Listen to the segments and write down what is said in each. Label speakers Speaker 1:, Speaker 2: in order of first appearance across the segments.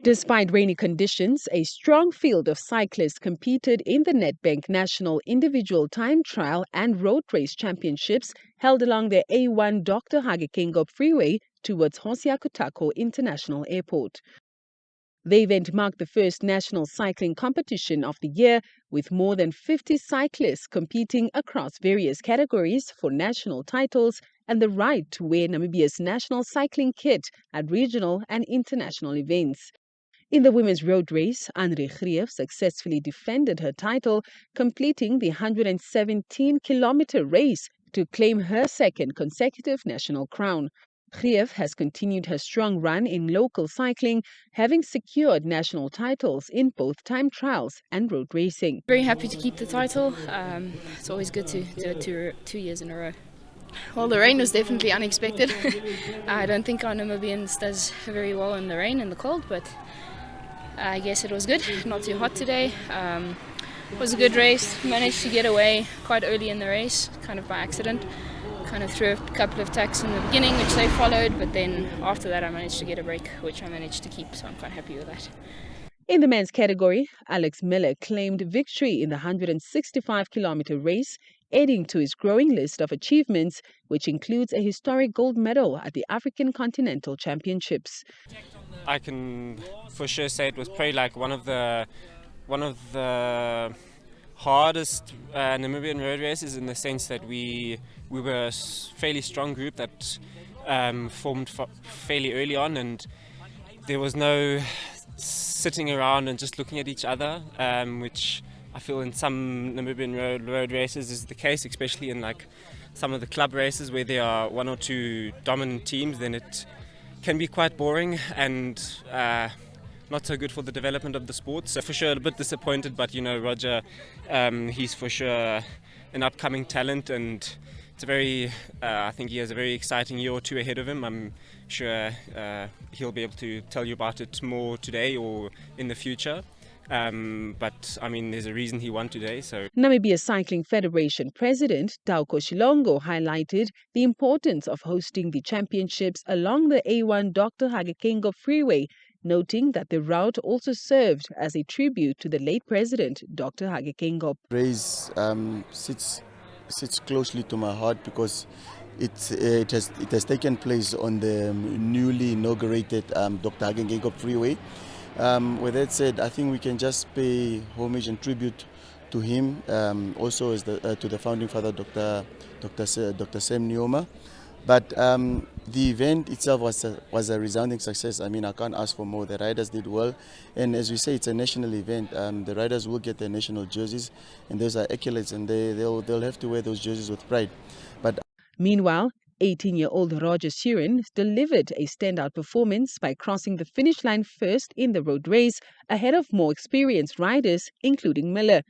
Speaker 1: Despite rainy conditions, a strong field of cyclists competed in the Nedbank National Individual Time Trial and Road Race Championships held along the A1 Dr. Hage Freeway towards Hosea Kutako International Airport. The event marked the first national cycling competition of the year, with more than 50 cyclists competing across various categories for national titles and the right to wear Namibia's national cycling kit at regional and international events. In the women's road race, Anri Greef successfully defended her title, completing the 117-kilometer race to claim her second consecutive national crown. Greef has continued her strong run in local cycling, having secured national titles in both time trials and road racing.
Speaker 2: Very happy to keep the title. It's always good to do it 2 years in a row. Well, the rain was definitely unexpected. I don't think our Namibians does very well in the rain and the cold, but I guess it was good. Not too hot today. It was a good race. Managed to get away quite early in the race, kind of by accident. Kind of threw a couple of tacks in the beginning, which they followed, but then after that I managed to get a break, which I managed to keep, so I'm quite happy with that.
Speaker 1: In the men's category, Alex Muller claimed victory in the 165-kilometer race, adding to his growing list of achievements, which includes a historic gold medal at the African Continental Championships.
Speaker 3: I can for sure say it was probably like one of the hardest Namibian road races, in the sense that we were a fairly strong group that formed fairly early on, and there was no sitting around and just looking at each other, which I feel in some Namibian road races is the case, especially in like some of the club races where there are one or two dominant teams. Then it can be quite boring and not so good for the development of the sport. So for sure a bit disappointed, but Roger, he's for sure an upcoming talent, and it's I think he has a very exciting year or two ahead of him. I'm sure he'll be able to tell you about it more today or in the future. But I mean, there's a reason he won today. So
Speaker 1: Namibia Cycling Federation President Dauko Shilongo highlighted the importance of hosting the championships along the A1 Dr. Hage Freeway, noting that the route also served as a tribute to the late president, Dr. Hage.
Speaker 4: Race sits closely to my heart because it has taken place on the newly inaugurated Dr. Hage Freeway. With that said, I think we can just pay homage and tribute to him, also as to the founding father, Dr. Sam Nyoma. But the event itself was a resounding success. I mean, I can't ask for more. The riders did well, and as we say, it's a national event. The riders will get their national jerseys, and those are accolades, and they'll have to wear those jerseys with pride. But
Speaker 1: meanwhile, 18-year-old Roger Sheeran delivered a standout performance by crossing the finish line first in the road race, ahead of more experienced riders, including Miller.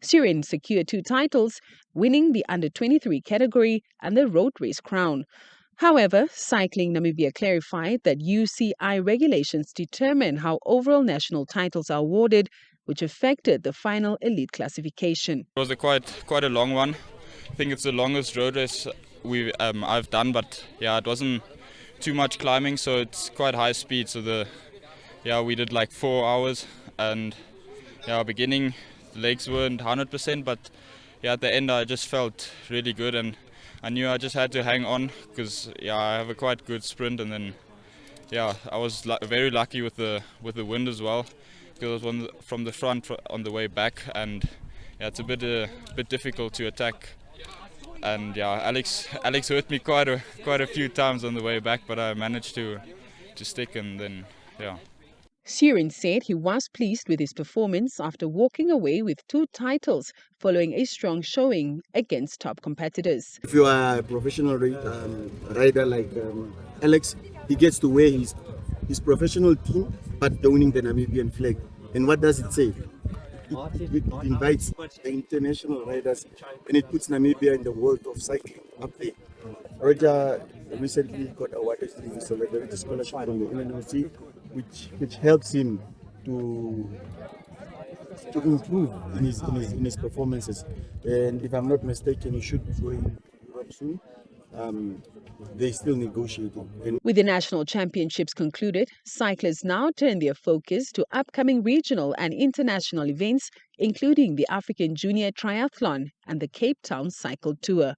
Speaker 1: Sheeran secured 2 titles, winning the under-23 category and the road race crown. However, Cycling Namibia clarified that UCI regulations determine how overall national titles are awarded, which affected the final elite classification.
Speaker 5: It was quite a long one. I think it's the longest road race I've done, but yeah, it wasn't too much climbing, so it's quite high speed. So we did like 4 hours, and beginning the legs weren't 100%, but at the end I just felt really good, and I knew I just had to hang on because I have a quite good sprint, and then I was very lucky with the wind as well, because I was from the front on the way back, and it's a bit difficult to attack. And Alex hurt me quite a few times on the way back, but I managed to stick, and then
Speaker 1: Sheeran said he was pleased with his performance after walking away with 2 titles following a strong showing against top competitors.
Speaker 6: If you are a professional rider like Alex, he gets to wear his professional team but donning the Namibian flag. And what does it say? It invites the international riders, and it puts Namibia in the world of cycling up there. Roger recently got awarded the Solidarity Scholarship from the NNOC, which helps him to improve in his performances. And if I'm not mistaken, he should be going Europe soon. they're still negotiating. And
Speaker 1: With the national championships concluded, cyclists now turn their focus to upcoming regional and international events, including the African Junior Triathlon and the Cape Town Cycle Tour.